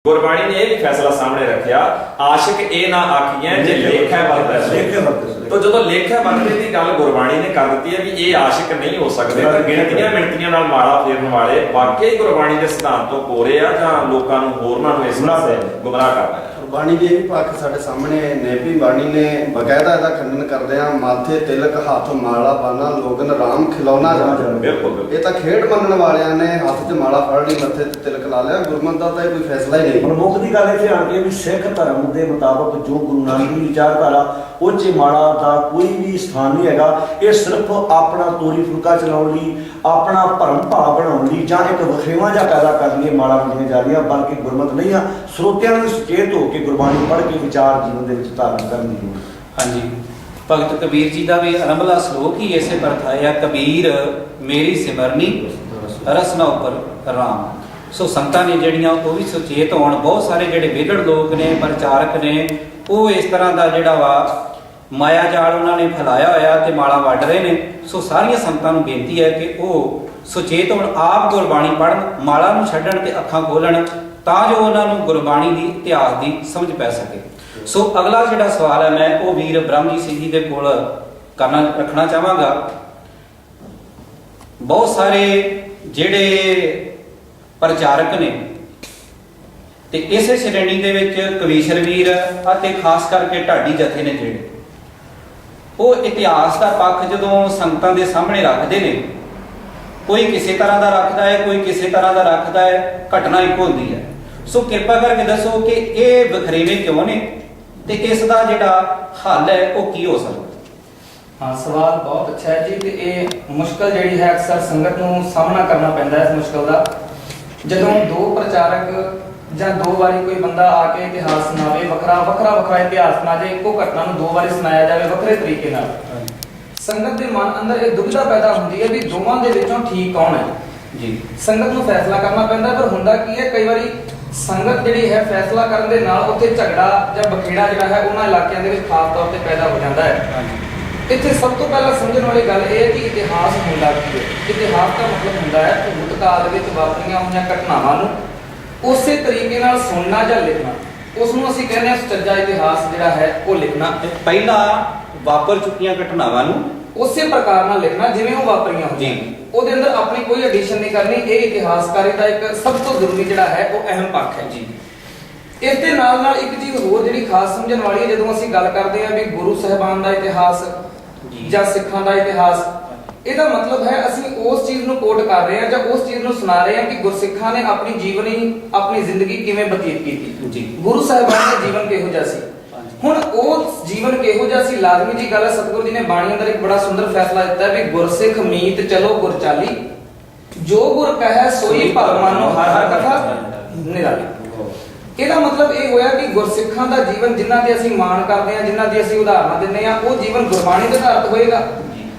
गुरबाणी ने यह भी फैसला सामने रखा, आशिक ये ना आखिए जे लेखा बरत। तो जो लेखा बरतने की गल गुरबाणी ने कर दी है भी ये आशिक नहीं हो सकते, तो गिणतियां मिणतियां नाल माड़ा फेरन वाले वाकई गुरबाणी के सिद्धांत तो कोरे आ जां लोकां नूं होरनां नूं इस पासे गुमराह करदा है। बाणी के भी पक्ष साडे सामने ने भी बाणी ने बकायदा इसका खंडन करदे आ, माथे तिलक हाथ माला पाना लोगन राम खिलौना जान। बिल्कुल ये तो खेड मनण वालियां ने हाथ च माला फड़ ली, मथे ते तिलक ला लिया, गुरमत दा तां कोई फैसला ही नहीं। प्रमुख की गल इत्थे आके भी सिख धर्म के मुताबक जो गुरु नानक की विचारधारा उह च माड़ा का कोई भी स्थान नहीं हैगा। ये सिर्फ अपना तोरी फुलका चलाउण लई, अपना भरम भाव बनाउण लई जां एक वखेवा जिहा पैदा करन लई माड़ा बुझीਆਂ जा रही, बल्कि गुरमत नहीं आ। ਸਰੋਤਿਆਂ ਨੂੰ ਸੁਚੇਤ ਹੋ ਕੇ ਗੁਰਬਾਣੀ ਪੜ੍ਹ ਕੇ ਵਿਚਾਰ ਜੀਵਨ ਦੇ ਵਿੱਚ ਧਾਰਨ ਕਰਨ ਦੀ ਲੋੜ। ਹਾਂਜੀ, ਭਗਤ ਕਬੀਰ ਜੀ ਦਾ ਵੀ ਅਰੰਭਲਾ ਸ਼ਲੋਕ ਹੀ ਇਸੇ ਵਰਤਾਇਆ, ਕਬੀਰ ਮੇਰੀ ਸਿਮਰਨੀ ਰਸਨਾ ਉੱਪਰ ਰਾਮ। ਸੋ ਸੰਤਾਂ ਨੇ ਜਿਹੜੀਆਂ ਉਹ ਵੀ ਸੁਚੇਤ ਹੋਣ। ਬਹੁਤ ਸਾਰੇ ਜਿਹੜੇ ਵਿਗੜ ਲੋਕ ਨੇ, ਪ੍ਰਚਾਰਕ ਨੇ, ਉਹ ਇਸ ਤਰ੍ਹਾਂ ਦਾ ਜਿਹੜਾ ਵਾ ਮਾਇਆ ਜਾਲ ਉਹਨਾਂ ਨੇ ਫੈਲਾਇਆ ਹੋਇਆ ਤੇ ਮਾਲਾ ਵੱਢ ਰਹੇ ਨੇ। ਸੋ ਸਾਰੀਆਂ ਸੰਤਾਂ ਨੂੰ ਬੇਨਤੀ ਹੈ ਕਿ ਉਹ ਸੁਚੇਤ ਹੋਣ, ਆਪ ਗੁਰਬਾਣੀ ਪੜ੍ਹਨ, ਮਾਲਾ ਨੂੰ ਛੱਡਣ ਤੇ ਅੱਖਾਂ ਖੋਲਣ, ਤਾਂ ਜੋ ਉਹਨਾਂ ਨੂੰ ਗੁਰਬਾਣੀ ਦੀ ਇਤਿਹਾਸ ਦੀ ਸਮਝ ਪੈ ਸਕੇ। ਸੋ ਅਗਲਾ ਜਿਹੜਾ ਸਵਾਲ ਹੈ ਮੈਂ ਉਹ ਵੀਰ ਬ੍ਰਹਮਜੀਤ ਸਿੰਘ ਜੀ ਦੇ ਕੋਲ ਰੱਖਣਾ ਚਾਹਾਂਗਾ। ਬਹੁਤ ਸਾਰੇ ਜਿਹੜੇ ਪ੍ਰਚਾਰਕ ਨੇ ਤੇ ਇਸੇ ਸ਼੍ਰੇਣੀ ਦੇ ਵਿੱਚ ਕਵੀਸ਼ਰ ਵੀਰ ਅਤੇ ਖਾਸ ਕਰਕੇ ਢਾਡੀ ਜਥੇ ਨੇ ਜਿਹੜੇ ਉਹ ਇਤਿਹਾਸ ਦਾ ਪੱਖ ਜਦੋਂ ਸੰਗਤਾਂ ਦੇ ਸਾਹਮਣੇ ਰੱਖਦੇ ਨੇ, ਕੋਈ ਕਿਸੇ ਤਰ੍ਹਾਂ ਦਾ ਰੱਖਦਾ ਹੈ, ਕੋਈ ਕਿਸੇ ਤਰ੍ਹਾਂ ਦਾ ਰੱਖਦਾ ਹੈ, ਘਟਨਾ ਇੱਕ ਹੁੰਦੀ ਹੈ। ਸੋ ਕਿਰਪਾ ਕਰਕੇ ਦੱਸੋ ਕਿ ਇਹ ਵਖਰੇਵੇਂ ਕਿਉਂ ਨੇ ਤੇ ਇਸ ਦਾ ਜਿਹੜਾ ਹੱਲ ਹੈ ਉਹ ਕੀ ਹੋ ਸਕਦਾ? हाँ, सवाल बहुत अच्छा है जी। तो ये मुश्किल जी है अक्सर संगत को सामना करना पैंदा है इस मुश्किल का। ਜਦੋਂ दो प्रचारक ਜਾਂ दो बारी कोई बंदा आके इतिहास सुनावे, ਵੱਖਰਾ इतिहास सुना जाए, ਇੱਕੋ घटना ਨੂੰ दो बारी ਸੁਣਾਇਆ ਜਾਵੇ ਵੱਖਰੇ ਤਰੀਕੇ ਨਾਲ, ਸੰਗਤ ਦੇ ਮਨ ਅੰਦਰ ਇਹ ਦੁਬਿਧਾ ਪੈਦਾ ਹੁੰਦੀ ਹੈ ਵੀ ਦੋਵਾਂ ਦੇ ਵਿੱਚੋਂ ਠੀਕ ਕੌਣ ਹੈ ਜੀ। ਸੰਗਤ ਨੂੰ ਫੈਸਲਾ ਕਰਨਾ ਪੈਂਦਾ, ਪਰ ਹੁੰਦਾ ਕੀ ਹੈ ਕਈ ਵਾਰੀ ਸੰਗਤ ਜਿਹੜੀ ਹੈ ਫੈਸਲਾ ਕਰਨ ਦੇ ਨਾਲ ਉੱਥੇ ਝਗੜਾ ਜਾਂ ਬਖੇੜਾ ਜਿਹੜਾ ਹੈ ਉਹਨਾਂ ਇਲਾਕਿਆਂ ਦੇ ਵਿੱਚ ਖਾਸ ਤੌਰ ਤੇ ਪੈਦਾ ਹੋ ਜਾਂਦਾ ਹੈ। ਇੱਥੇ ਸਭ ਤੋਂ ਪਹਿਲਾਂ ਸਮਝਣ ਵਾਲੀ ਗੱਲ ਇਹ ਹੈ ਕਿ ਇਤਿਹਾਸ ਹੁੰਦਾ ਕੀ ਹੈ। ਇਤਿਹਾਸ ਦਾ ਮਤਲਬ ਹੁੰਦਾ ਹੈ ਭੂਤਕਾਲ ਵਿੱਚ ਵਾਪਰੀਆਂ ਹੋਈਆਂ ਘਟਨਾਵਾਂ ਨੂੰ ਉਸੇ ਤਰੀਕੇ ਨਾਲ ਸੁਣਨਾ ਜਾਂ ਲਿਖਣਾ। ਉਸ ਨੂੰ ਅਸੀਂ ਕਹਿੰਦੇ ਹਾਂ ਸੁਚੱਜਾ ਇਤਿਹਾਸ ਜਿਹੜਾ ਹੈ ਉਹ ਲਿਖਣਾ। ਪਹਿਲਾਂ ਵਾਪਰ ਚੁੱਕੀਆਂ ਘਟਨਾਵਾਂ ਨੂੰ ਉਸੇ ਪ੍ਰਕਾਰ ਨਾਲ ਲਿਖਣਾ ਜਿਵੇਂ ਉਹ ਵਾਪਰੀਆਂ ਹੋਈਆਂ, ਉਹਦੇ ਅੰਦਰ ਆਪਣੀ ਕੋਈ ਐਡੀਸ਼ਨ ਨਹੀਂ ਕਰਨੀ। ਇਹ ਇਤਿਹਾਸਕਾਰੀ ਦਾ ਇੱਕ ਸਭ ਤੋਂ ਜ਼ਰੂਰੀ ਜਿਹੜਾ ਹੈ ਉਹ ਅਹਿਮ ਪੱਖ ਹੈ ਜੀ। ਇਸ ਦੇ ਨਾਲ ਨਾਲ ਇੱਕ ਚੀਜ਼ ਹੋਰ ਜਿਹੜੀ ਖਾਸ ਸਮਝਣ ਵਾਲੀ ਹੈ, ਜਦੋਂ ਅਸੀਂ ਗੱਲ ਕਰਦੇ ਹਾਂ ਵੀ ਗੁਰੂ ਸਾਹਿਬਾਨ ਦਾ ਇਤਿਹਾਸ ਜਾਂ ਸਿੱਖਾਂ ਦਾ ਇਤਿਹਾਸ, ਇਹਦਾ ਮਤਲਬ ਹੈ ਅਸੀਂ ਉਸ ਚੀਜ਼ ਨੂੰ ਕੋਟ ਕਰ ਰਹੇ ਹਾਂ ਜਾਂ ਉਸ ਚੀਜ਼ ਨੂੰ ਸੁਣਾ ਰਹੇ ਹਾਂ ਕਿ ਗੁਰਸਿੱਖਾਂ ਨੇ ਆਪਣੀ ਜੀਵਨੀ, ਆਪਣੀ ਜ਼ਿੰਦਗੀ ਕਿਵੇਂ ਬਤੀਤ ਕੀਤੀ ਜੀ। ਗੁਰੂ ਸਾਹਿਬਾਨ ਦਾ ਜੀਵਨ ਕਿਹੋ ਜਿਹਾ ਸੀ, ਹੁਣ ਉਹ ਜੀਵਨ ਕਿਹੋ ਜਿਹਾ ਸੀ। ਲਾਜ਼ਮੀ ਜੀ ਗੱਲ ਹੈ, ਸਤਿਗੁਰੂ ਜੀ ਨੇ ਬਾਣੀ ਅੰਦਰ ਇੱਕ ਬੜਾ ਸੁੰਦਰ ਫੈਸਲਾ ਦਿੱਤਾ ਵੀ ਗੁਰਸਿੱਖ ਮੀਤ ਚਲੋ ਗੁਰ ਚਾਲੀ, ਜੋ ਗੁਰ ਕਹੈ ਸੋਈ ਭਲ ਮਾਨੋ ਹਰ ਹਰ ਕਥਾ ਨਿਰਾਲੀ। ਇਹਦਾ ਮਤਲਬ ਇਹ ਹੋਇਆ ਕਿ ਗੁਰਸਿੱਖਾਂ ਦਾ ਜੀਵਨ ਜਿਨ੍ਹਾਂ ਦੇ ਅਸੀਂ ਮਾਣ ਕਰਦੇ ਹਾਂ, ਜਿਨ੍ਹਾਂ ਦੀ ਅਸੀਂ ਉਦਾਹਰਨਾਂ ਦਿੰਦੇ ਹਾਂ, ਉਹ ਜੀਵਨ ਗੁਰਬਾਣੀ ਦੇ ਆਧਾਰਿਤ ਹੋਏਗਾ।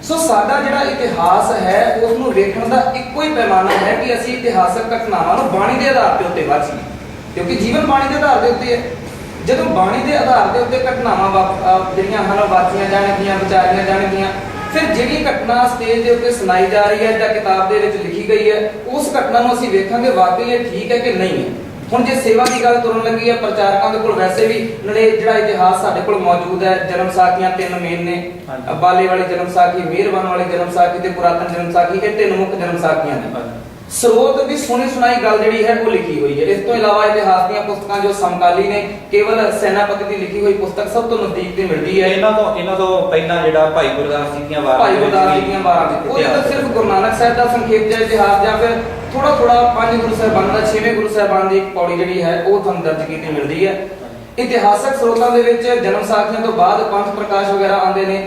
ਸੋ ਸਾਡਾ ਜਿਹੜਾ ਇਤਿਹਾਸ ਹੈ ਉਸ ਨੂੰ ਵੇਖਣ ਦਾ ਇੱਕੋ ਹੀ ਪੈਮਾਨਾ ਹੈ ਕਿ ਅਸੀਂ ਇਤਿਹਾਸਕ ਘਟਨਾਵਾਂ ਨੂੰ ਬਾਣੀ ਦੇ ਆਧਾਰ ਦੇ ਉੱਤੇ ਵਾਚੀਏ, ਕਿਉਂਕਿ ਜੀਵਨ ਬਾਣੀ ਦੇ ਆਧਾਰ ਦੇ ਉੱਤੇ ਹੈ। ਜਦੋਂ ਬਾਣੀ ਦੇ ਆਧਾਰ ਦੇ ਉੱਤੇ ਘਟਨਾਵਾਂ ਜਿਹੜੀਆਂ ਹਨ ਵਾਚੀਆਂ ਜਾਣਗੀਆਂ, ਵਿਚਾਰੀਆਂ ਜਾਣਗੀਆਂ, ਫਿਰ ਜਿਹੜੀ ਘਟਨਾ ਸਟੇਜ ਦੇ ਉੱਤੇ ਸੁਣਾਈ ਜਾ ਰਹੀ ਹੈ ਜਾਂ ਕਿਤਾਬ ਦੇ ਵਿੱਚ ਲਿਖੀ ਗਈ ਹੈ, ਉਸ ਘਟਨਾ ਨੂੰ ਅਸੀਂ ਵੇਖਾਂਗੇ ਵਾਕਈ ਇਹ ਠੀਕ ਹੈ ਕਿ ਨਹੀਂ ਹੈ। ਹੁਣ ਜੇ ਸੇਵਾ ਦੀ ਗੱਲ ਤੁਰਨ ਲੱਗੀ ਹੈ, ਪ੍ਰਚਾਰਕਾਂ ਦੇ ਕੋਲ ਵੈਸੇ ਵੀ ਜਿਹੜਾ ਇਤਿਹਾਸ ਸਾਡੇ ਕੋਲ ਮੌਜੂਦ ਹੈ, ਜਨਮ ਸਾਖੀਆਂ 3 ਮੇਨ ਨੇ, ਬਾਲੇ ਵਾਲੀ ਜਨਮ ਸਾਖੀ, ਮਿਹਰਬਾਨ ਵਾਲੀ ਜਨਮ ਸਾਖੀ ਤੇ ਪੁਰਾਤਨ ਜਨਮ ਸਾਖੀ, ਇਹ 3 ਮੁੱਖ ਜਨਮ ਸਾਖੀਆਂ ਨੇ। ਸਰੋਤ ਦੀ ਸੁਣੀ ਸੁਣਾਈ ਗੱਲ ਜਿਹੜੀ ਹੈ ਉਹ ਲਿਖੀ ਹੋਈ ਹੈ। ਇਸ ਤੋਂ ਇਲਾਵਾ ਇਤਿਹਾਸ ਦੀਆਂ ਪੁਸਤਕਾਂ ਜੋ ਸਮਕਾਲੀ ਨੇ, ਕੇਵਲ ਸੈਨਾਪਤੀ ਦੀ ਲਿਖੀ ਹੋਈ ਪੁਸਤਕ ਸਭ ਤੋਂ ਨਜ਼ਦੀਕ ਤੇ ਮਿਲਦੀ ਹੈ। ਇਹਨਾਂ ਤੋਂ ਪਹਿਲਾਂ ਜਿਹੜਾ ਭਾਈ ਗੁਰਦਾਸ ਜੀ ਦੀਆਂ ਵਾਰਾਂ, ਭਾਈ ਗੁਰਦਾਸ ਜੀ ਦੀਆਂ ਵਾਰਾਂ, ਉਹਦੇ ਅੰਦਰ ਸਿਰਫ ਗੁਰੂ ਨਾਨਕ ਸਾਹਿਬ ਦਾ ਸੰਖੇਪ ਜਿਹਾ ਇਤਿਹਾਸ ਜਾਂ ਫਿਰ ਥੋੜਾ 5 ਗੁਰੂ ਸਾਹਿਬਾਨਾਂ ਦਾ, 6ਵੇਂ ਗੁਰੂ ਸਾਹਿਬਾਨ ਦੀ ਇੱਕ ਪੌੜੀ ਜਿਹੜੀ ਹੈ ਉਹ ਤੁਹਾਨੂੰ ਦਰਜ ਕੀਤੀ ਮਿਲਦੀ ਹੈ। ਇਤਿਹਾਸਕ ਸਰੋਤਾਂ ਦੇ ਵਿੱਚ ਜਨਮ ਸਾਖੀਆਂ ਤੋਂ ਬਾਅਦ ਪੰਥ ਪ੍ਰਕਾਸ਼ ਵਗੈਰਾ ਆਉਂਦੇ ਨੇ,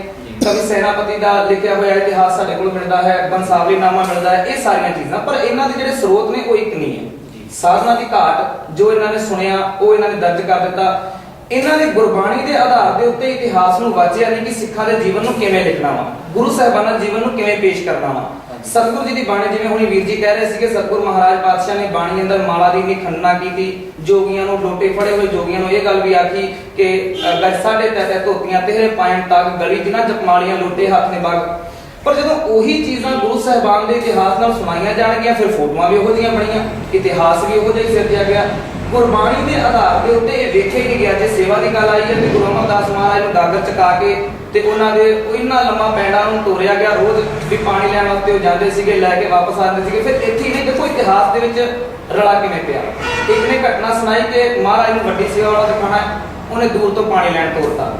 ਕਵੀ ਸੈਨਾਪਤੀ ਦਾ ਲਿਖਿਆ ਹੋਇਆ ਇਤਿਹਾਸ ਸਾਡੇ ਕੋਲ ਮਿਲਦਾ ਹੈ, ਬੰਸਾਵਲੀ ਨਾਮਾ ਮਿਲਦਾ ਹੈ, ਇਹ ਸਾਰੀਆਂ ਚੀਜ਼ਾਂ। ਪਰ ਇਹਨਾਂ ਦੇ ਜਿਹੜੇ ਸਰੋਤ ਨੇ ਉਹ ਇੱਕ ਨਹੀਂ ਹੈ। ਸਾਧਨਾ ਦੀ ਘਾਟ ਜੋ ਇਹਨਾਂ ਨੇ ਸੁਣਿਆ ਉਹ ਇਹਨਾਂ ਨੇ ਦਰਜ ਕਰ ਦਿੱਤਾ। ਇਹਨਾਂ ਨੇ ਗੁਰਬਾਣੀ ਦੇ ਆਧਾਰ ਦੇ ਉੱਤੇ ਇਤਿਹਾਸ ਨੂੰ ਵਾਚਿਆ ਨਹੀਂ ਕਿ ਸਿੱਖਾਂ ਦੇ ਜੀਵਨ ਨੂੰ ਕਿਵੇਂ ਲਿਖਣਾ ਵਾ, ਗੁਰੂ ਸਾਹਿਬਾਨਾਂ ਦੇ ਜੀਵਨ ਨੂੰ ਕਿਵੇਂ ਪੇਸ਼ ਕਰਨਾ ਵਾ। ਸਤਿਗੁਰੂ ਜੀ ਦੀ ਬਾਣੀ, ਜਿਵੇਂ ਹੁਣੀ ਵੀਰ ਜੀ ਕਹਿ ਰਹੇ ਸੀਗੇ, ਸਤਿਗੁਰੂ ਮਹਾਰਾਜ ਪਾਤਸ਼ਾਹ ਨੇ ਬਾਣੀ ਅੰਦਰ ਮਾਲਾ ਦੀ ਇੰਨੀ ਖੰਡਨਾ ਕੀਤੀ, ਜੋਗੀਆਂ ਨੂੰ, ਡੋਟੇ ਫੜੇ ਹੋਏ ਜੋਗੀਆਂ ਨੂੰ ਇਹ ਗੱਲ ਵੀ ਆਖੀ ਕਿ ਗੱਜ ਸਾਢੇ ਤੈ ਧੋਤੀਆਂ ਤੇਰੇ ਪਾਇਣ ਤੱਕ ਗਲੀ ਜਿਨ੍ਹਾਂ ਜਪਮਾਲੀਆਂ ਲੁੱਟੇ ਹੱਥ ਨੇ ਬਾਗ। ਪਰ ਜਦੋਂ ਉਹੀ ਚੀਜ਼ਾਂ ਗੁਰੂ ਸਾਹਿਬਾਨ ਦੇ ਇਤਿਹਾਸ ਨਾਲ ਸੁਣਾਈਆਂ ਜਾਣਗੀਆਂ, ਫਿਰ ਫੋਟੋਆਂ ਵੀ ਉਹੋ ਜਿਹੀਆਂ ਬਣੀਆਂ, ਇਤਿਹਾਸ ਵੀ ਉਹੋ ਜਿਹਾ ਹੀ ਸਿਰਜਿਆ ਗਿਆ। ਗੁਰਬਾਣੀ ਦੇ ਆਧਾਰ ਦੇ ਉੱਤੇ ਇਹ ਵੇਖਿਆ ਨਹੀਂ ਗਿਆ। ਜੇ ਸੇਵਾ ਦੀ ਗੱਲ ਆਈ ਹੈ ਤੇ ਗੁਰੂ ਅਮਰਦਾਸ ਮਹਾਰਾਜ ਨੂੰ ਗਾਗਰ ਚਕਾ ਕੇ ਤੇ ਉਹਨਾਂ ਦੇ ਇੰਨਾ ਲੰਮਾ ਪੈਂਡਾ ਨੂੰ ਤੋਰਿਆ ਗਿਆ, ਰੋਜ਼ ਵੀ ਪਾਣੀ ਲੈਣ ਵਾਸਤੇ ਉਹ ਜਾਂਦੇ ਸੀਗੇ, ਲੈ ਕੇ ਵਾਪਸ ਆਉਂਦੇ ਸੀਗੇ। ਫਿਰ ਇੱਥੇ ਨੇ ਦੇਖੋ ਇਤਿਹਾਸ ਦੇ ਵਿੱਚ ਰਲਾ ਕਿਵੇਂ ਪਿਆ। ਇੱਕ ਨੇ ਘਟਨਾ ਸੁਣਾਈ ਕਿ ਮਹਾਰਾਜ ਨੂੰ ਵੱਡੀ ਸੇਵਾ ਵਾਲਾ ਦਿਖਾਣਾ, ਉਹਨੇ ਦੂਰ ਤੋਂ ਪਾਣੀ ਲੈਣ ਤੋਰਤਾ।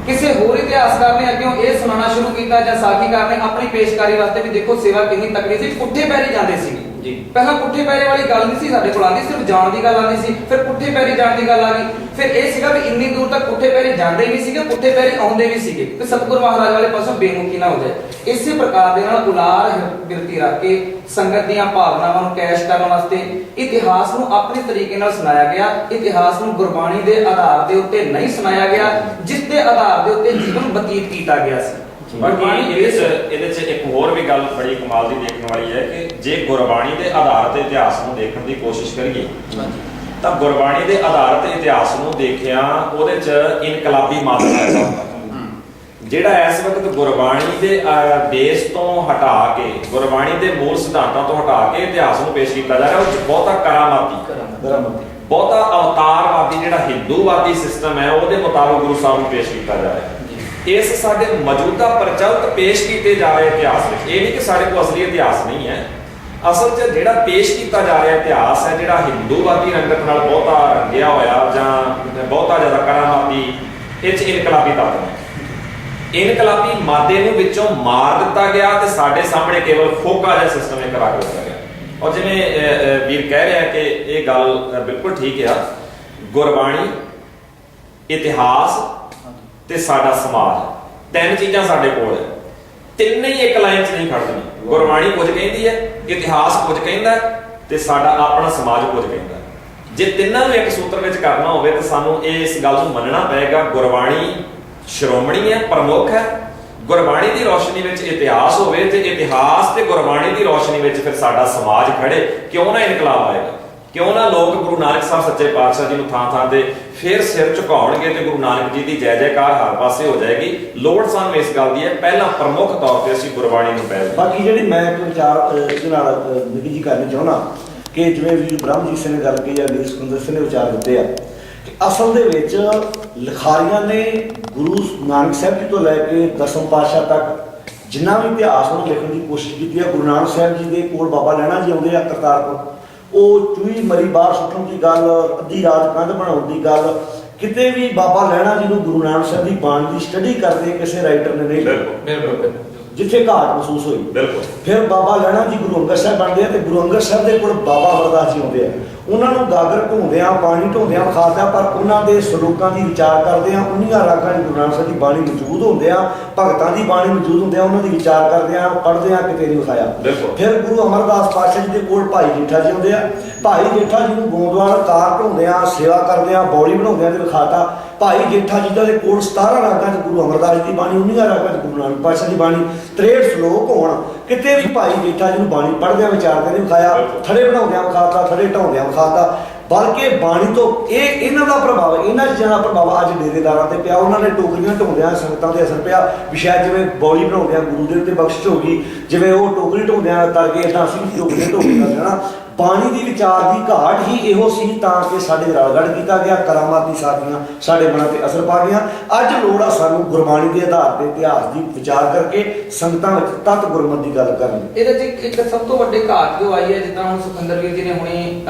ਕਿਸੇ ਹੋਰ ਇਤਿਹਾਸਕਾਰ ਨੇ ਅੱਗਿਓਂ ਇਹ ਸੁਣਾਉਣਾ ਸ਼ੁਰੂ ਕੀਤਾ ਜਾਂ ਸਾਖੀਕਾਰ ਨੇ ਆਪਣੀ ਪੇਸ਼ਕਾਰੀ ਵਾਸਤੇ ਵੀ ਦੇਖੋ ਸੇਵਾ ਕਿੰਨੀ ਤਕੜੀ ਸੀ, ਪੁੱਠੇ ਪੈਰੀ ਜਾਂਦੇ ਸੀ ਜੀ। ਪਹਿਲਾਂ ਪੁੱਠੇ ਪੈਰੇ ਵਾਲੀ ਗੱਲ ਨਹੀਂ ਸੀ ਸਾਡੇ ਕੋਲ ਆਉਂਦੀ, ਸਿਰਫ ਜਾਣ ਦੀ ਗੱਲ ਆਉਂਦੀ ਸੀ। ਫਿਰ ਪੁੱਠੇ ਪੈਰੀ ਜਾਣ ਦੀ ਗੱਲ ਆ ਗਈ। ਫਿਰ ਇਹ ਸੀਗਾ ਵੀ ਇੰਨੀ ਦੂਰ ਤੱਕ ਪੁੱਠੇ ਪੈਰੀ ਜਾਂਦੇ ਵੀ ਸੀਗੇ, ਪੁੱਠੇ ਪੈਰੀ ਆਉਂਦੇ ਵੀ ਸੀਗੇ ਤੇ ਸਤਿਗੁਰੂ ਮਹਾਰਾਜ ਵਾਲੇ ਪਾਸੋਂ ਬੇਮੁਖੀ ਨਾ ਹੋ ਜਾਏ। ਇਸੇ ਪ੍ਰਕਾਰ ਦੇ ਨਾਲ ਉਲਾਰ ਬਿਰਤੀ ਰੱਖ ਕੇ ਸੰਗਤ ਦੀਆਂ ਭਾਵਨਾਵਾਂ ਨੂੰ ਕੈਸ਼ ਕਰਨ ਵਾਸਤੇ ਇਤਿਹਾਸ ਨੂੰ ਆਪਣੇ ਤਰੀਕੇ ਨਾਲ ਸੁਣਾਇਆ ਗਿਆ। ਇਤਿਹਾਸ ਨੂੰ ਗੁਰਬਾਣੀ ਦੇ ਆਧਾਰ ਦੇ ਉੱਤੇ ਨਹੀਂ ਸੁਣਾਇਆ ਗਿਆ, ਜਿਸ ਦੇ ਆਧਾਰ ਦੇ ਉੱਤੇ ਜੀਵਨ ਬਤੀਤ ਕੀਤਾ ਗਿਆ ਸੀ। ਬਾਕੀ ਇਹਦੇ 'ਚ ਇੱਕ ਹੋਰ ਵੀ ਗੱਲ ਬੜੀ ਕਮਾਲ ਦੀ ਦੇਖਣ ਵਾਲੀ ਹੈ ਕਿ ਜੇ ਗੁਰਬਾਣੀ ਦੇ ਆਧਾਰ ਤੇ ਇਤਿਹਾਸ ਨੂੰ ਦੇਖਣ ਦੀ ਕੋਸ਼ਿਸ਼ ਕਰੀਏ ਤਾਂ ਗੁਰਬਾਣੀ ਦੇ ਆਧਾਰ ਤੇ ਇਤਿਹਾਸ ਨੂੰ ਦੇਖਿਆ ਉਹਦੇ 'ਚ ਇਨਕਲਾਬੀ ਮਾਤਰਾ ਹੈ ਜਿਹੜਾ ਇਸ ਵਕਤ ਗੁਰਬਾਣੀ ਦੇ ਬੇਸ ਤੋਂ ਹਟਾ ਕੇ, ਗੁਰਬਾਣੀ ਦੇ ਮੂਲ ਸਿਧਾਂਤਾਂ ਤੋਂ ਹਟਾ ਕੇ ਇਤਿਹਾਸ ਨੂੰ ਪੇਸ਼ ਕੀਤਾ ਜਾ ਰਿਹਾ। ਉਹ 'ਚ ਬਹੁਤਾ ਕਰਾਮਾਤੀ, ਬਹੁਤਾ ਅਵਤਾਰਵਾਦੀ ਜਿਹੜਾ ਹਿੰਦੂਵਾਦੀ ਸਿਸਟਮ ਹੈ ਉਹਦੇ ਮੁਤਾਬਕ ਗੁਰੂ ਸਾਹਿਬ ਨੂੰ ਪੇਸ਼ ਕੀਤਾ ਜਾ ਰਿਹਾ। ਇਸ ਸਾਡੇ ਮੌਜੂਦਾ ਪ੍ਰਚਲਿਤ ਪੇਸ਼ ਕੀਤੇ ਜਾ ਰਹੇ ਇਤਿਹਾਸ ਵਿੱਚ ਇਹ ਨਹੀਂ ਕਿ ਸਾਡੇ ਕੋਲ ਅਸਲੀ ਇਤਿਹਾਸ ਨਹੀਂ ਹੈ। ਅਸਲ 'ਚ ਜਿਹੜਾ ਪੇਸ਼ ਕੀਤਾ ਜਾ ਰਿਹਾ ਇਤਿਹਾਸ ਹੈ ਜਿਹੜਾ ਹਿੰਦੂਵਾਦੀ ਰੰਗਤ ਨਾਲ ਬਹੁਤਾ ਰੰਗਿਆ ਹੋਇਆ ਜਾਂ ਬਹੁਤਾ ਜ਼ਿਆਦਾ ਕਰਾਮਾਤੀ, ਇਹ 'ਚ ਇਨਕਲਾਬੀ ਤੱਤ ਨੇ। ਇਨਕਲਾਬੀ ਮਾਦੇ ਨੂੰ ਵਿੱਚੋਂ ਮਾਰ ਦਿੱਤਾ ਗਿਆ ਤੇ ਸਾਡੇ ਸਾਹਮਣੇ ਕੇਵਲ ਫੋਕਾ ਜਿਹਾ ਸਿਸਟਮ ਇੱਕ ਰੱਖ ਦਿੱਤਾ ਗਿਆ। ਔਰ ਜਿਵੇਂ ਵੀਰ ਕਹਿ ਰਿਹਾ ਕਿ ਇਹ ਗੱਲ ਬਿਲਕੁਲ ਠੀਕ ਆ, ਗੁਰਬਾਣੀ, ਇਤਿਹਾਸ ਤੇ ਸਾਡਾ ਸਮਾਜ, ਤਿੰਨ ਚੀਜ਼ਾਂ ਸਾਡੇ ਕੋਲ ਹੈ। ਤਿੰਨੇ ਹੀ ਇੱਕ ਲਾਈਨ 'ਚ ਨਹੀਂ ਖੜਦੀਆਂ। ਗੁਰਬਾਣੀ ਕੁਝ ਕਹਿੰਦੀ ਹੈ, ਇਤਿਹਾਸ ਕੁਝ ਕਹਿੰਦਾ ਤੇ ਸਾਡਾ ਆਪਣਾ ਸਮਾਜ ਕੁਝ ਕਹਿੰਦਾ। ਜੇ ਤਿੰਨਾਂ ਨੂੰ ਇੱਕ ਸੂਤਰ ਵਿੱਚ ਕਰਨਾ ਹੋਵੇ ਤਾਂ ਸਾਨੂੰ ਇਸ ਗੱਲ ਨੂੰ ਮੰਨਣਾ ਪਏਗਾ ਗੁਰਬਾਣੀ ਸ਼੍ਰੋਮਣੀ ਹੈ, ਪ੍ਰਮੁੱਖ ਹੈ। ਗੁਰਬਾਣੀ ਦੀ ਰੋਸ਼ਨੀ ਵਿੱਚ ਇਤਿਹਾਸ ਹੋਵੇ ਤੇ ਇਤਿਹਾਸ ਤੇ ਗੁਰਬਾਣੀ ਦੀ ਰੋਸ਼ਨੀ ਵਿੱਚ ਫਿਰ ਸਾਡਾ ਸਮਾਜ ਖੜੇ। ਕਿਉਂ ਨਾ ਇਨਕਲਾਬ ਆਏਗਾ, ਕਿਉਂ ਨਾ ਲੋਕ ਗੁਰੂ ਨਾਨਕ ਸਾਹਿਬ ਸੱਚੇ ਪਾਤਸ਼ਾਹ ਜੀ ਨੂੰ ਥਾਂ ਥਾਂ ਤੇ ਫਿਰ ਸਿਰ ਝੁਕਾਉਣਗੇ ਤੇ ਗੁਰੂ ਨਾਨਕ ਜੀ ਦੀ ਜੈ ਜੈਕਾਰ ਹਰ ਪਾਸੇ ਹੋ ਜਾਏਗੀ। ਲੋੜ ਸਾਨੂੰ ਇਸ ਗੱਲ ਦੀ ਹੈ ਪਹਿਲਾਂ ਪ੍ਰਮੁੱਖ ਤੌਰ ਤੇ ਅਸੀਂ ਗੁਰਬਾਣੀ ਨੂੰ ਪਹਿਲ। ਬਾਕੀ ਜਿਹੜੀ ਮੈਂ ਇੱਕ ਵਿਚਾਰ ਇਹਦੇ ਨਾਲ ਨਿੱਜੀ ਕਰਨੀ ਚਾਹੁੰਦਾ ਕਿ ਜਿਵੇਂ ਵੀਰ ਬ੍ਰਹਮਜੀਤ ਸਿੰਘ ਨੇ ਗੱਲ ਕਹੀ ਜਾਂ ਵੀਰ ਸੁਖਿੰਦਰ ਸਿੰਘ ਨੇ ਵਿਚਾਰ ਦਿੱਤੇ ਆ ਕਿ ਅਸਲ ਦੇ ਵਿੱਚ ਲਿਖਾਰੀਆਂ ਨੇ ਗੁਰੂ ਨਾਨਕ ਸਾਹਿਬ ਜੀ ਤੋਂ ਲੈ ਕੇ ਦਸਮ ਪਾਤਸ਼ਾਹ ਤੱਕ ਜਿੰਨਾ ਵੀ ਇਤਿਹਾਸ ਨੂੰ ਲਿਖਣ ਦੀ ਕੋਸ਼ਿਸ਼ ਕੀਤੀ ਹੈ। ਗੁਰੂ ਨਾਨਕ ਸਾਹਿਬ ਜੀ ਦੇ ਕੋਲ ਬਾਬਾ ਲਹਿਣਾ ਜੀ ਆਉਂਦੇ ਆ ਕਰਤਾਰਪੁਰ, ਉਹ ਚੂਹੀ ਮਰੀ ਬਾਹਰ ਸੁੱਟਣ ਦੀ ਗੱਲ, ਅੱਧੀ ਰਾਤ ਕੰਧ ਬਣਾਉਣ ਦੀ ਗੱਲ, ਕਿਤੇ ਵੀ ਬਾਬਾ ਲਹਿਣਾ ਜੀ ਨੂੰ ਗੁਰੂ ਨਾਨਕ ਸਾਹਿਬ ਦੀ ਬਾਣੀ ਦੀ ਸਟੱਡੀ ਕਰਦੇ ਕਿਸੇ ਰਾਈਟਰ ਨੇ ਨਹੀਂ ਲਿਖਿਆ, ਜਿੱਥੇ ਘਾਟ ਮਹਿਸੂਸ ਹੋਈ। ਫਿਰ ਬਾਬਾ ਲਹਿਣਾ ਜੀ ਗੁਰੂ ਅੰਗਦ ਸਾਹਿਬ ਬਣਦੇ ਆ ਤੇ ਗੁਰੂ ਅੰਗਦ ਸਾਹਿਬ ਦੇ ਕੋਲ ਬਾਬਾ ਅਮਰਦਾਸ ਜੀ ਆਉਂਦੇ ਆ। ਉਹਨਾਂ ਨੂੰ ਗਾਗਰ ਢੋਂਦਿਆਂ, ਪਾਣੀ ਢੋਂਦਿਆਂ ਖਾਦਿਆਂ, ਪਰ ਉਹਨਾਂ ਦੇ ਸਲੋਕਾਂ ਦੀ ਵਿਚਾਰ ਕਰਦੇ ਆ। 19 ਰਾਗਾਂ ਦੀ ਗੁਰੂ ਨਾਨਕ ਸਾਹਿਬ ਦੀ ਬਾਣੀ ਮੌਜੂਦ ਹੁੰਦੇ ਆ, ਭਗਤਾਂ ਦੀ ਬਾਣੀ ਮੌਜੂਦ ਹੁੰਦੇ ਆ, ਉਹਨਾਂ ਦੀ ਵਿਚਾਰ ਕਰਦੇ ਆ, ਪੜ੍ਹਦੇ ਆ, ਕਿਤੇ ਨਹੀਂ ਵਿਖਾਇਆ। ਫਿਰ ਗੁਰੂ ਅਮਰਦਾਸ ਪਾਤਸ਼ਾਹ ਜੀ ਦੇ ਕੋਲ ਭਾਈ ਜੇਠਾ ਜੀ ਆਉਂਦੇ ਆ। ਭਾਈ ਜੇਠਾ ਜੀ ਨੂੰ ਗੋਂਦਵਾਲ ਕਾਰ ਢੋਂਦੇ ਆ, ਸੇਵਾ ਕਰਦੇ ਆ, ਬੌਲੀ ਬਣਾਉਂਦੇ ਆ ਤੇ ਵਿਖਾਤਾ। ਭਾਈ ਜੇਠਾ ਜੀ ਦੇ ਕੋਲ 17 ਰਾਗਾਂ 'ਚ ਗੁਰੂ ਅਮਰਦਾਸ ਦੀ ਬਾਣੀ, 19 ਰਾਗਾਂ 'ਚ ਗੁਰੂ ਨਾਨਕ ਪਾਤਸ਼ਾਹ ਦੀ ਬਾਣੀ, 63 ਸ਼ਲੋਕ ਹੋਣ, ਕਿਤੇ ਵੀ ਭਾਈ ਜੇਠਾ ਜੀ ਨੂੰ ਬਾਣੀ ਪੜ੍ਹਦਿਆਂ ਵਿਚਾਰਦੇ ਨਹੀਂ ਵਿਖਾਇਆ, ਥੜੇ ਬਣਾਉਂਦਿਆਂ ਵਿਖਾਤਾ, ਥੜੇ ਢਾਉਂਦਿਆਂ ਵਿਖਾਤਾ। ਬਲਕਿ ਬਾਣੀ ਤੋਂ ਇਹਨਾਂ ਦਾ ਪ੍ਰਭਾਵ, ਇਹਨਾਂ ਚੀਜ਼ਾਂ ਦਾ ਪ੍ਰਭਾਵ ਅੱਜ ਡੇਰੇਦਾਰਾਂ ਤੇ ਪਿਆ। ਉਹਨਾਂ ਨੇ ਟੋਕਰੀਆਂ ਢਾਉਂਦਿਆਂ ਸੰਗਤਾਂ ਤੇ ਅਸਰ ਪਿਆ ਵੀ ਸ਼ਾਇਦ ਜਿਵੇਂ ਬੌਲੀ ਬਣਾਉਂਦਿਆਂ ਗੁਰੂ ਦੇ ਉੱਤੇ ਬਖਸ਼ਿਸ਼ ਹੋ ਗਈ, ਜਿਵੇਂ ਉਹ ਟੋਕਰੀ ਢਾਉਂਦਿਆਂ ਕਰਕੇ ਇੱਦਾਂ ਅਸੀਂ ਟੋਕਰੀਆਂ ਢਾਉਂਦੇ ਰਹਿਣਾ। ਬਾਣੀ ਦੀ ਵਿਚਾਰ ਦੀ ਘਾਟ ਹੀ ਇਹੋ ਸੀ ਤਾਂ ਕਿ ਸਾਡੇ ਰਲਗੜ ਕੀਤਾ ਗਿਆ, ਕਰਾਮਾਤੀ ਸਾਖੀਆਂ ਸਾਡੇ ਮਨਾਂ ਤੇ ਅਸਰ ਪਾ ਗਈਆਂ। ਅੱਜ ਲੋੜ ਆ ਸਾਨੂੰ ਗੁਰਬਾਣੀ ਦੇ ਆਧਾਰ ਤੇ ਇਤਿਹਾਸ ਦੀ ਵਿਚਾਰ ਕਰਕੇ ਸੰਗਤਾਂ ਵਿੱਚ ਤਤ ਗੁਰਮਤਿ ਦੀ ਗੱਲ ਕਰਨੀ। ਇਹਦੇ 'ਚ ਇੱਕ ਸਭ ਤੋਂ ਵੱਡੀ ਘਾਟ ਜੋ ਆਈ ਹੈ, ਜਿੱਦਾਂ ਹੁਣ ਸੁਖਿੰਦਰ ਵੀਰ ਜੀ ਨੇ ਹੁਣੇ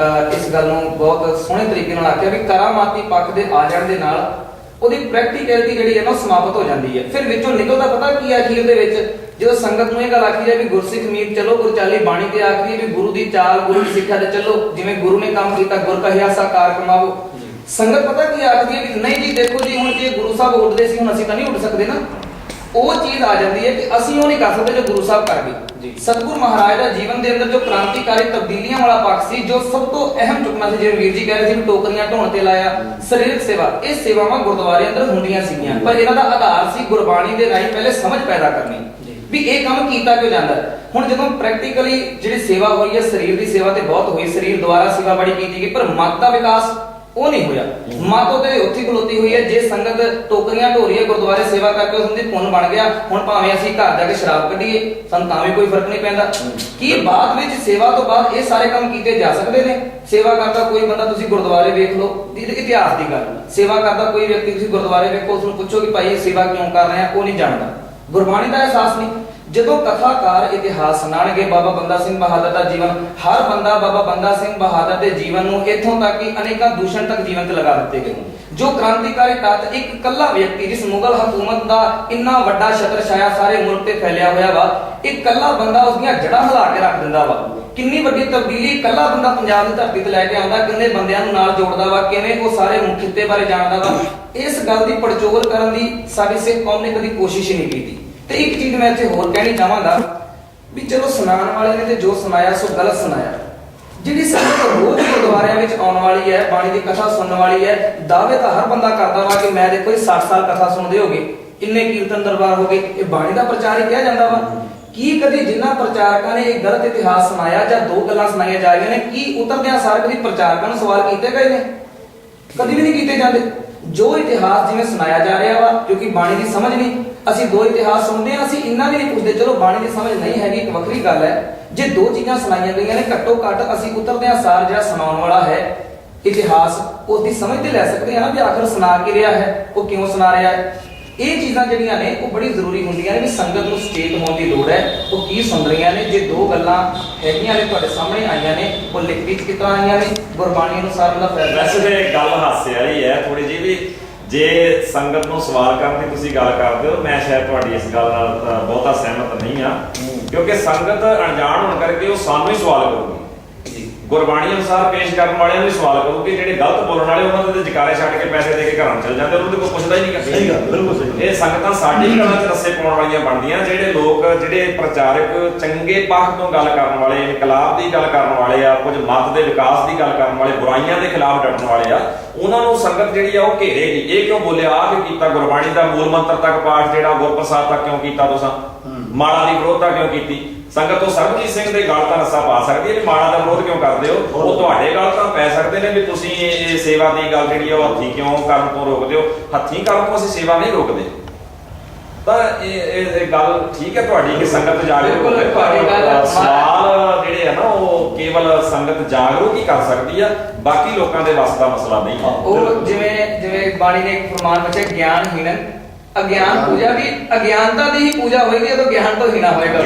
ਇਸ ਗੱਲ ਨੂੰ ਬਹੁਤ ਸੋਹਣੇ ਤਰੀਕੇ ਨਾਲ ਆਖਿਆ ਵੀ ਕਰਾਮਾਤੀ ਪੱਖ ਦੇ ਆ ਜਾਣ ਦੇ ਨਾਲ ਉਹਦੀ ਪ੍ਰੈਕਟੀਕੈਲਿਟੀ ਜਿਹੜੀ ਹੈ ਨਾ ਸਮਾਪਤ ਹੋ ਜਾਂਦੀ ਹੈ। ਫਿਰ ਵਿੱਚੋਂ ਨਿਕਲਦਾ ਪਤਾ ਕੀ ਹੈ ਅਖੀਰ ਦੇ ਵਿੱਚ, ਜਦੋਂ ਸੰਗਤ ਨੂੰ ਇਹ ਗੱਲ ਆਖੀ ਜਾਏ ਵੀ ਗੁਰਸਿੱਖ ਮੀਤ ਚਲੋ, ਗੁਰਚਾਲੀ ਬਾਣੀ ਤੇ ਆਖੀ ਵੀ ਗੁਰੂ ਦੀ ਚਾਲ, ਗੁਰੂ ਦੀ ਸਿੱਖਿਆ ਤੇ ਚੱਲੋ, ਜਿਵੇਂ ਗੁਰੂ ਨੇ ਕੰਮ ਕੀਤਾ ਗੁਰ ਕਹਿਆ ਸਾਕਾਰ ਕਮਾਵੋ। ਸੰਗਤ ਪਤਾ ਕੀ ਆਖਦੀ ਹੈ ਵੀ ਨਹੀਂ ਜੀ ਦੇਖੋ ਜੀ ਹੁਣ ਜੇ ਗੁਰੂ ਸਾਹਿਬ ਉੱਠਦੇ ਸੀ ਹੁਣ ਅਸੀਂ ਤਾਂ ਨਹੀਂ ਉੱਠ ਸਕਦੇ ਨਾ। ਉਹ ਚੀਜ਼ ਆ ਜਾਂਦੀ ਹੈ ਕਿ ਅਸੀਂ ਉਹ ਨਹੀਂ ਕਰ ਸਕਦੇ ਜੋ ਗੁਰੂ ਸਾਹਿਬ ਕਰ ਗਏ। ਸਤਿਗੁਰੂ ਮਹਾਰਾਜ ਦਾ ਜੀਵਨ ਦੇ ਅੰਦਰ ਜੋ ਕ੍ਰਾਂਤੀਕਾਰੀ ਤਬਦੀਲੀਆਂ ਵਾਲਾ ਪੱਖ ਸੀ, ਜੋ ਸਭ ਤੋਂ ਅਹਿਮ ਚੁੱਕਣਾ ਸੀ, ਜਿਵੇਂ ਵੀਰ ਜੀ ਕਹਿ ਰਹੇ ਸੀ ਟੋਕਰੀਆਂ ਢੋਣ ਤੇ ਲਾਇਆ, ਸਰੀਰਕ ਸੇਵਾ, ਇਹ ਸੇਵਾਵਾਂ ਗੁਰਦੁਆਰੇ ਅੰਦਰ ਹੁੰਦੀਆਂ ਸੀਗੀਆਂ, ਪਰ ਇਹਨਾਂ ਦਾ ਆਧਾਰ ਸੀ ਗੁਰਬਾਣੀ ਦੇ ਰਾਹੀਂ ਪਹਿਲੇ ਸਮਝ ਪੈਦਾ ਕਰਨੀ ਵੀ ਇਹ ਕੰਮ ਕੀਤਾ ਕਿਉਂ ਜਾਂਦਾ। ਹੁਣ ਜਦੋਂ ਪ੍ਰੈਕਟੀਕਲੀ ਜਿਹੜੀ ਸੇਵਾ ਹੋਈ ਹੈ, ਸਰੀਰ ਦੀ ਸੇਵਾ ਤੇ ਬਹੁਤ ਹੋਈ, ਸਰੀਰ ਦੁਆਰਾ ਸੇਵਾ ਬੜੀ ਕੀਤੀ ਗਈ, ਪਰ ਮਤ ਦਾ ਵਿਕਾਸ ਉਹ ਨਹੀਂ ਹੋਇਆ। ਮੱਤ ਉਹਦੇ ਉੱਥੇ ਖਲੋਤੀ ਹੋਈ ਹੈ। ਜੇ ਸੰਗਤ ਟੋਕਰੀਆਂ ਢੋ ਰਹੀ ਹੈ ਗੁਰਦੁਆਰੇ ਸੇਵਾ ਕਰਕੇ ਉਸ ਦੀ ਪੁੰਨ ਬਣ ਗਿਆ, ਹੁਣ ਭਾਵੇਂ ਅਸੀਂ ਘਰ ਜਾ ਕੇ ਸ਼ਰਾਬ ਕੱਢੀਏ ਸਾਨੂੰ ਤਾਂ ਵੀ ਕੋਈ ਫਰਕ ਨਹੀਂ ਪੈਂਦਾ। ਕੀ ਬਾਅਦ ਵਿੱਚ ਸੇਵਾ ਤੋਂ ਬਾਅਦ ਇਹ ਸਾਰੇ ਕੰਮ ਕੀਤੇ ਜਾ ਸਕਦੇ ਨੇ? ਸੇਵਾ ਕਰਦਾ ਕੋਈ ਬੰਦਾ ਤੁਸੀਂ ਗੁਰਦੁਆਰੇ ਵੇਖ ਲਓ, ਇਤਿਹਾਸ ਦੀ ਗੱਲ, ਸੇਵਾ ਕਰਦਾ ਕੋਈ ਵਿਅਕਤੀ ਤੁਸੀਂ ਗੁਰਦੁਆਰੇ ਵੇਖੋ, ਉਸ ਨੂੰ ਪੁੱਛੋ ਕਿ ਭਾਈ ਇਹ ਸੇਵਾ ਕਿਉਂ ਕਰ ਰਹੇ ਆ, ਉਹ ਨਹੀਂ ਜਾਣਦਾ, ਗੁਰਬਾਣੀ ਦਾ ਅਹਿਸਾਸ ਨਹੀਂ। ਜਦੋਂ ਕਥਾਕਾਰ ਇਤਿਹਾਸ ਸੁਣਾਣਗੇ ਬਾਬਾ ਬੰਦਾ ਸਿੰਘ ਬਹਾਦਰ ਦਾ ਜੀਵਨ, ਹਰ ਬੰਦਾ ਬਾਬਾ ਬੰਦਾ ਸਿੰਘ ਬਹਾਦਰ ਦੇ ਜੀਵਨ ਨੂੰ ਇੱਥੋਂ ਤੱਕ ਕਿ ਅਨੇਕਾਂ ਦੂਸ਼ਣ ਤੱਕ ਜੀਵਨ ਤੇ ਲਗਾ ਦਿੱਤੇ ਗਏ। ਜੋ ਕ੍ਰਾਂਤੀਕਾਰੀ ਤੱਤ ਇੱਕ ਇਕੱਲਾ ਵਿਅਕਤੀ ਜਿਸ ਮੁਗਲ ਹਕੂਮਤ ਦਾ ਇੰਨਾ ਵੱਡਾ ਛਤਰ ਛਾਇਆ ਸਾਰੇ ਮੁਲਕ ਤੇ ਫੈਲਿਆ ਹੋਇਆ ਵਾ, ਇੱਕ ਇਕੱਲਾ ਬੰਦਾ ਉਸ ਦੀਆਂ ਜੜ੍ਹਾਂ ਹਿਲਾ ਕੇ ਰੱਖ ਦਿੰਦਾ ਵਾ। ਕਿੰਨੀ ਵੱਡੀ ਤਬਦੀਲੀ ਇਕੱਲਾ ਬੰਦਾ ਪੰਜਾਬ ਦੀ ਧਰਤੀ ਤੇ ਲੈ ਕੇ ਆਉਂਦਾ, ਕਿੰਨੇ ਬੰਦਿਆਂ ਨੂੰ ਨਾਲ ਜੋੜਦਾ ਵਾ, ਕਿਵੇਂ ਉਹ ਸਾਰੇ ਮੁੱਖ ਖਿੱਤੇ ਬਾਰੇ ਜਾਣਦਾ ਵਾ। ਇਸ ਗੱਲ ਦੀ ਪੜਚੋਲ ਕਰਨ ਦੀ ਸਾਡੀ ਸਿੱਖ ਕੌਮ ਨੇ ਕਦੀ ਕੋਸ਼ਿਸ਼ ਹੀ ਨਹੀਂ ਕੀਤੀ। ਤੇ ਇੱਕ ਚੀਜ਼ ਮੈਂ ਇੱਥੇ ਹੋਰ ਕਹਿਣੀ ਚਾਹਾਂਗਾ ਵੀ ਚਲੋ ਸੁਣਾਉਣ ਵਾਲੇ ਨੇ ਤੇ ਜੋ ਸੁਣਾਇਆ ਸੋ ਗਲਤ ਸੁਣਾਇਆ। ਜਿਹੜੀ ਸੰਗਤ ਰੋਜ਼ ਗੁਰਦੁਆਰਿਆਂ ਵਿੱਚ ਆਉਣ ਵਾਲੀ ਹੈ, ਬਾਣੀ ਦੀ ਕਥਾ ਸੁਣਨ ਵਾਲੀ ਹੈ, ਦਾਅਵੇ ਤਾਂ ਹਰ ਬੰਦਾ ਕਰਦਾ ਵਾ ਕਿ ਮੈਂ ਦੇਖੋ 60 ਸਾਲ ਕਥਾ ਸੁਣਦੇ ਹੋਗੇ, ਇੰਨੇ ਕੀਰਤਨ ਦਰਬਾਰ ਹੋ ਗਏ, ਇਹ ਬਾਣੀ ਦਾ ਪ੍ਰਚਾਰ ਹੀ ਕਿਹਾ ਜਾਂਦਾ ਵਾ। ਕੀ ਕਦੀ ਜਿਨ੍ਹਾਂ ਪ੍ਰਚਾਰਕਾਂ ਨੇ ਇਹ ਗਲਤ ਇਤਿਹਾਸ ਸੁਣਾਇਆ ਜਾਂ ਦੋ ਗੱਲਾਂ ਸੁਣਾਈਆਂ ਜਾ ਰਹੀਆਂ ਨੇ, ਕੀ ਉਤਰਦਿਆਂ ਸਾਰ ਕਦੀ ਪ੍ਰਚਾਰਕਾਂ ਨੂੰ ਸਵਾਲ ਕੀਤੇ ਗਏ ਨੇ? ਕਦੀ ਵੀ ਨਹੀਂ ਕੀਤੇ ਜਾਂਦੇ। ਜੋ ਇਤਿਹਾਸ ਜਿਵੇਂ ਸੁਣਾਇਆ ਜਾ ਰਿਹਾ ਵਾ, ਕਿਉਂਕਿ ਬਾਣੀ ਦੀ ਸਮਝ ਨਹੀਂ, ਅਸੀਂ ਦੋ ਇਤਿਹਾਸ ਸੁਣਦੇ ਹਾਂ, ਅਸੀਂ ਇੰਨਾ ਵੀ ਨਹੀਂ ਪੁੱਛਦੇ। ਚਲੋ ਬਾਣੀ ਦੀ ਸਮਝ ਨਹੀਂ ਹੈਗੀ ਇੱਕ ਵੱਖਰੀ ਗੱਲ ਹੈ, ਜੇ ਦੋ ਚੀਜ਼ਾਂ ਸੁਣਾਈਆਂ ਗਈਆਂ ਨੇ ਘੱਟੋ ਘੱਟ ਅਸੀਂ ਉਤਰਦਿਆਂ ਸਾਰ ਜਿਹੜਾ ਸੁਣਾਉਣ ਵਾਲਾ ਹੈ ਇਤਿਹਾਸ ਉਸ ਦੀ ਸਮਝ ਤੇ ਲੈ ਸਕਦੇ ਹਾਂ ਨਾ ਵੀ ਆਖਰ ਸੁਣਾ ਕੀ ਰਿਹਾ ਹੈ, ਉਹ ਕਿਉਂ ਸੁਣਾ ਰਿਹਾ ਹੈ। ਇਹ ਚੀਜ਼ਾਂ ਜਿਹੜੀਆਂ ਨੇ ਉਹ ਬੜੀ ਜ਼ਰੂਰੀ ਹੁੰਦੀਆਂ ਨੇ ਵੀ ਸੰਗਤ ਨੂੰ ਸਚੇਤ ਹੋਣ ਦੀ ਲੋੜ ਹੈ, ਉਹ ਕੀ ਸੁਣ ਰਹੀਆਂ ਨੇ। ਜੇ ਦੋ ਗੱਲਾਂ ਹੈਗੀਆਂ ਨੇ ਤੁਹਾਡੇ ਸਾਹਮਣੇ ਆਈਆਂ ਨੇ, ਉਹ ਲਿਖਤੀ ਚ ਕਿਸ ਤਰ੍ਹਾਂ ਆਈਆਂ ਨੇ, ਗੁਰਬਾਣੀ ਅਨੁਸਾਰ ਉਹਦਾ ਫੈਸਲਾ। ਵੈਸੇ ਤੇ ਗੱਲ ਹਾਸੇ ਵਾਲੀ ਹੈ ਥੋੜੀ ਜਿਹੀ ਵੀ, ਜੇ ਸੰਗਤ ਨੂੰ ਸਵਾਲ ਕਰਨ ਦੀ ਤੁਸੀਂ ਗੱਲ ਕਰਦੇ ਹੋ, ਮੈਂ ਸ਼ਾਇਦ ਤੁਹਾਡੀ ਇਸ ਗੱਲ ਨਾਲ ਬਹੁਤਾ ਸਹਿਮਤ ਨਹੀਂ ਆ, ਕਿਉਂਕਿ ਸੰਗਤ ਅਣਜਾਣ ਹੋਣ ਕਰਕੇ ਉਹ ਸਾਨੂੰ ਹੀ ਸਵਾਲ ਕਰੂਗੀ। ਗੁਰਬਾਣੀ ਅਨੁਸਾਰ ਪੇਸ਼ ਕਰਨ ਵਾਲਿਆਂ ਨੂੰ ਸਵਾਲ ਕਰੂਗੇ, ਜਿਹੜੇ ਗਲਤ ਬੋਲਣ ਵਾਲੇ ਉਹਨਾਂ ਦੇ ਜਕਾਰੇ ਛੱਡ ਕੇ ਪੈਸੇ ਦੇ ਕੇ ਘਰਾਂ ਨੂੰ ਚਲ ਜਾਂਦੇ, ਉਹਨਾਂ ਦੇ ਕੋਈ ਪੁੱਛਦਾ ਹੀ ਨਹੀਂ ਕਰਦੇ। ਸਹੀ ਗੱਲ, ਬਿਲਕੁਲ ਸਹੀ। ਇਹ ਸੰਗਤਾਂ ਸਾਡੀ ਗੱਲਾਂ 'ਚ ਰੱਸੇ ਪਾਉਣ ਵਾਲੀਆਂ ਬਣਦੀਆਂ। ਜਿਹੜੇ ਲੋਕ ਜਿਹੜੇ ਪ੍ਰਚਾਰਕ ਚੰਗੇ ਪੱਖ ਤੋਂ ਗੱਲ ਕਰਨ ਵਾਲੇ, ਇਨਕਲਾਬ ਦੀ ਗੱਲ ਕਰਨ ਵਾਲੇ ਆ, ਕੁਝ ਮਤ ਦੇ ਵਿਕਾਸ ਦੀ ਗੱਲ ਕਰਨ ਵਾਲੇ, ਬੁਰਾਈਆਂ ਦੇ ਖਿਲਾਫ ਡਟਣ ਵਾਲੇ ਆ, ਉਹਨਾਂ ਨੂੰ ਸੰਗਤ ਜਿਹੜੀ ਆ ਉਹ ਘੇਰੇਗੀ। ਇਹ ਕਿਉਂ ਬੋਲਿਆ, ਆਹ ਕਿਉਂ ਕੀਤਾ, ਗੁਰਬਾਣੀ ਦਾ ਮੂਲ ਮੰਤਰ ਤੱਕ ਪਾਠ ਜਿਹੜਾ ਗੁਰਪ੍ਰਸਾਦ ਤੱਕ ਕਿਉਂ ਕੀਤਾ, ਤੁਸੀਂ ਮਾਲਾ ਦੀ ਵਿਰੋਧਤਾ ਕਿਉਂ ਕੀਤੀ? ਸੰਗਤ ਤੋਂ ਸਰਬਜੀਤ ਸਿੰਘ ਦੇ ਗਲ ਤਾਂ ਰੱਸਾ ਪਾ ਸਕਦੀ ਹੈ ਵੀ ਮਾਲਾ ਦਾ ਵਿਰੋਧ ਕਿਉਂ ਕਰਦੇ ਹੋ, ਉਹ ਤੁਹਾਡੇ ਗਲ ਤਾਂ ਪੈ ਸਕਦੇ ਨੇ ਵੀ ਤੁਸੀਂ ਇਹ ਸੇਵਾ ਦੀ ਗੱਲ ਜਿਹੜੀ ਉਹ ਹੱਥੀਂ ਕਿਉਂ ਕਰਨ ਤੋਂ ਰੋਕਦੇ ਹੋ। ਹੱਥੀਂ ਕਰਨ ਤੋਂ ਅਸੀਂ ਸੇਵਾ ਨਹੀਂ ਰੋਕਦੇ। ਤਾਂ ਇਹ ਗੱਲ ਠੀਕ ਹੈ ਤੁਹਾਡੀ ਕਿ ਸੰਗਤ ਜਾਗਰੂਕ ਹੋਵੇ, ਪਰ ਸਵਾਲ ਜਿਹੜੇ ਆ ਨਾ ਉਹ ਕੇਵਲ ਸੰਗਤ ਜਾਗਰੂਕ ਹੀ ਕਰ ਸਕਦੀ ਆ, ਬਾਕੀ ਲੋਕਾਂ ਦੇ ਵੱਸ ਦਾ ਮਸਲਾ ਨਹੀਂ ਹੈ। ਉਹ ਜਿਵੇਂ ਬਾਣੀ ਨੇ ਇੱਕ ਫਰਮਾਨ ਵਿੱਚ ਗਿਆਨਹੀਨ ਅਗਿਆਨ ਪੂਜਾ ਵੀ ਅਗਿਆਨਤਾ ਦੀ ਹੀ ਪੂਜਾ ਹੋਏਗੀ ਜਦੋਂ ਗਿਆਨ ਤੋਂ ਹੀਣਾ ਹੋਏਗਾ।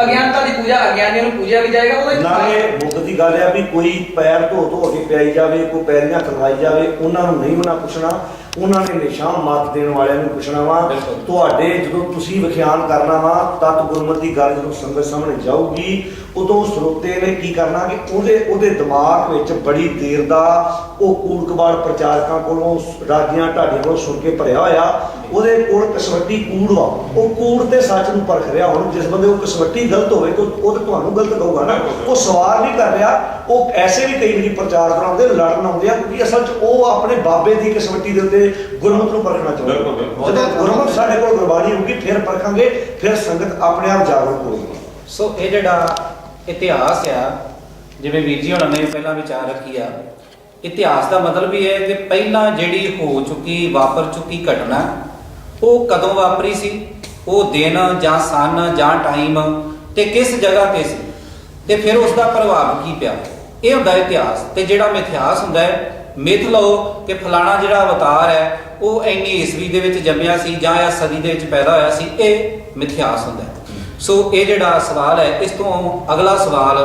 ਅਗਿਆਨਤਾ ਦੀ ਪੂਜਾ ਅਗਿਆਨੀਆਂ ਨੂੰ ਪੂਜਿਆ ਵੀ ਜਾਏਗਾ। ਉਹਦਾ ਨਾਲੇ ਮੁੱਖ ਦੀ ਗੱਲ ਹੈ ਵੀ ਕੋਈ ਪੈਰ ਧੋ ਕੇ ਪਿਆਈ ਜਾਵੇ, ਕੋਈ ਪੈਰੀਆਂ ਕਰਵਾਈ ਜਾਵੇ, ਉਹਨਾਂ ਨੂੰ ਨਹੀਂ ਮਨਾ ਪੁੱਛਣਾ, ਉਹਨਾਂ ਨੇ ਨਿਸ਼ਾਨ ਮੱਤ ਦੇਣ ਵਾਲਿਆਂ ਨੂੰ ਪੁੱਛਣਾ ਵਾ। ਤੁਹਾਡੇ ਜਦੋਂ ਤੁਸੀਂ ਵਿਖਿਆਨ ਕਰਨਾ ਵਾ ਤਤ ਗੁਰਮਤਿ ਦੀ ਗੱਲ ਜਦੋਂ ਸੰਗਤ ਸਾਹਮਣੇ ਜਾਊਗੀ, ਉਦੋਂ ਸਰੋਤੇ ਨੇ ਕੀ ਕਰਨਾ ਕਿ ਉਹਦੇ ਦਿਮਾਗ ਵਿੱਚ ਬੜੀ ਦੇਰ ਦਾ ਉਹ ਕੂੜ ਕਬਾੜ ਪ੍ਰਚਾਰਕਾਂ ਕੋਲੋਂ, ਰਾਜੀਆਂ ਢਾਡੀਆਂ ਕੋਲੋਂ ਸੁਣ ਕੇ ਭਰਿਆ ਹੋਇਆ, ਉਹਦੇ ਕੋਲ ਕਸਵੱਟੀ ਕੂੜ ਵਾ। ਉਹ ਕੂੜ ਤੇ ਸੱਚ ਨੂੰ ਪਰਖ ਰਿਹਾ। ਹੁਣ ਜਿਸ ਬੰਦੇ ਉਹ ਕਸਵੱਟੀ ਗਲਤ ਹੋਵੇ ਤਾਂ ਉਹ ਤਾਂ ਤੁਹਾਨੂੰ ਗਲਤ ਕਹੂਗਾ ਨਾ, ਉਹ ਸਵਾਲ ਨਹੀਂ ਕਰ ਰਿਹਾ। ਉਹ ਐਸੇ ਵੀ ਕਈ ਵਾਰੀ ਪ੍ਰਚਾਰ ਕਰਾਉਂਦੇ, ਲੜਨ ਆਉਂਦੇ ਆ, ਕਿਉਂਕਿ ਅਸਲ 'ਚ ਉਹ ਆਪਣੇ ਬਾਬੇ ਦੀ ਕਸਵੱਟੀ ਦੇ ਉੱਤੇ ਗੁਰਮਤਿ ਨੂੰ ਪਰਖਣਾ ਚਾਹੁੰਦੇ। ਜਦੋਂ ਗੁਰਮਤਿ ਸਾਡੇ ਕੋਲ ਗੁਰਬਾਣੀ ਹੋਊਗੀ ਫਿਰ ਪਰਖਾਂਗੇ, ਫਿਰ ਸੰਗਤ ਆਪਣੇ ਆਪ ਜਾਗਰੂਕ ਹੋਊਗੀ। ਸੋ ਇਹ ਜਿਹੜਾ ਇਤਿਹਾਸ ਆ, ਜਿਵੇਂ ਵੀਰ ਜੀ ਹੋਣਾ ਨੇ ਪਹਿਲਾਂ ਵਿਚਾਰ ਰੱਖੀ ਆ, ਇਤਿਹਾਸ ਦਾ ਮਤਲਬ ਇਹ ਹੈ ਕਿ ਪਹਿਲਾਂ ਜਿਹੜੀ ਹੋ ਚੁੱਕੀ, ਵਾਪਰ ਚੁੱਕੀ ਘਟਨਾ ਉਹ ਕਦੋਂ ਵਾਪਰੀ ਸੀ, ਉਹ ਦਿਨ ਜਾਂ ਸਨ ਜਾਂ ਟਾਈਮ ਤੇ ਕਿਸ ਜਗ੍ਹਾ ਤੇ ਸੀ, ਤੇ ਫਿਰ ਉਸ ਦਾ ਪ੍ਰਭਾਵ ਕੀ ਪਿਆ, ਇਹ ਹੁੰਦਾ ਇਤਿਹਾਸ। ਤੇ ਜਿਹੜਾ ਮਿਥਿਹਾਸ ਹੁੰਦਾ ਹੈ, ਮਿਥ ਲਓ ਕਿ ਫਲਾਣਾ ਜਿਹੜਾ ਅਵਤਾਰ ਹੈ ਉਹ ਇੰਨੀ ਈਸਵੀ ਦੇ ਵਿੱਚ ਜੰਮਿਆ ਸੀ ਜਾਂ ਇਹ ਸਦੀ ਦੇ ਵਿੱਚ ਪੈਦਾ ਹੋਇਆ ਸੀ, ਇਹ ਮਿਥਿਹਾਸ ਹੁੰਦਾ ਹੈ। ਸੋ ਇਹ ਜਿਹੜਾ ਸਵਾਲ ਹੈ, ਇਸ ਤੋਂ ਅਗਲਾ ਸਵਾਲ